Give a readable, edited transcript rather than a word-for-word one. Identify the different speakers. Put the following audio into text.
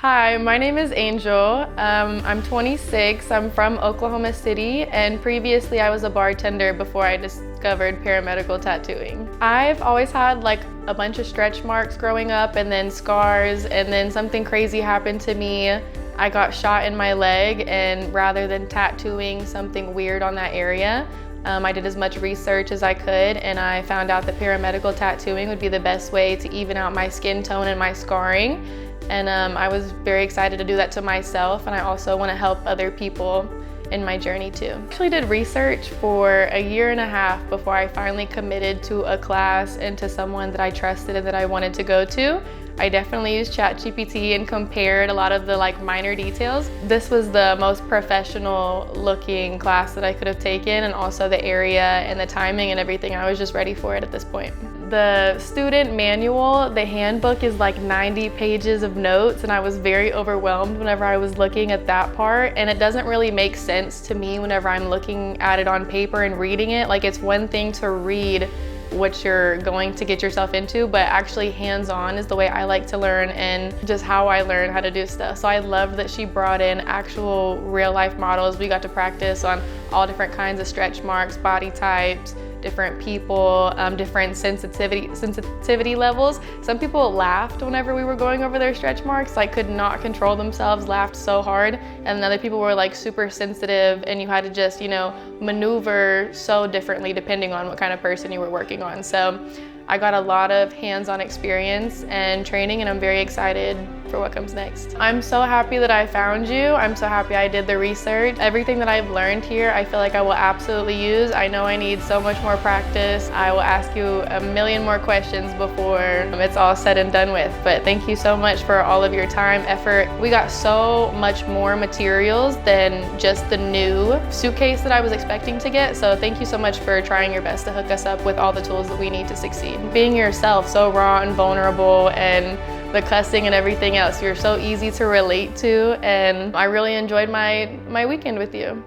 Speaker 1: Hi, my name is Angel. I'm 26. I'm from Oklahoma City, and previously I was a bartender before I discovered paramedical tattooing. I've always had like a bunch of stretch marks growing up and then scars, and then something crazy happened to me. I got shot in my leg, and rather than tattooing something weird on that area, I did as much research as I could, and I found out that paramedical tattooing would be the best way to even out my skin tone and my scarring. And I was very excited to do that to myself, and I also want to help other people in my journey too. I actually did research for a year and a half before I finally committed to a class and to someone that I trusted and that I wanted to go to. I definitely used ChatGPT and compared a lot of the minor details. This was the most professional looking class that I could have taken, and also the area and the timing and everything. I was just ready for it at this point. The student manual, the handbook, is like 90 pages of notes, and I was very overwhelmed whenever I was looking at that part, and it doesn't really make sense to me whenever I'm looking at it on paper and reading it. Like, it's one thing to read what you're going to get yourself into, but actually hands-on is the way I like to learn and just how I learn how to do stuff. So I loved that she brought in actual real-life models. We got to practice on all different kinds of stretch marks, body types, different people, different sensitivity levels. Some people laughed whenever we were going over their stretch marks, like could not control themselves, laughed so hard. And other people were like super sensitive, and you had to just, maneuver so differently depending on what kind of person you were working on. So I got a lot of hands-on experience and training, and I'm very excited for what comes next. I'm so happy that I found you. I'm so happy I did the research. Everything that I've learned here, I feel like I will absolutely use. I know I need so much more practice. I will ask you a million more questions before it's all said and done with. But thank you so much for all of your time, effort. We got so much more materials than just the new suitcase that I was expecting to get. So thank you so much for trying your best to hook us up with all the tools that we need to succeed. Being yourself, so raw and vulnerable, and the cussing and everything else. You're so easy to relate to, and I really enjoyed my weekend with you.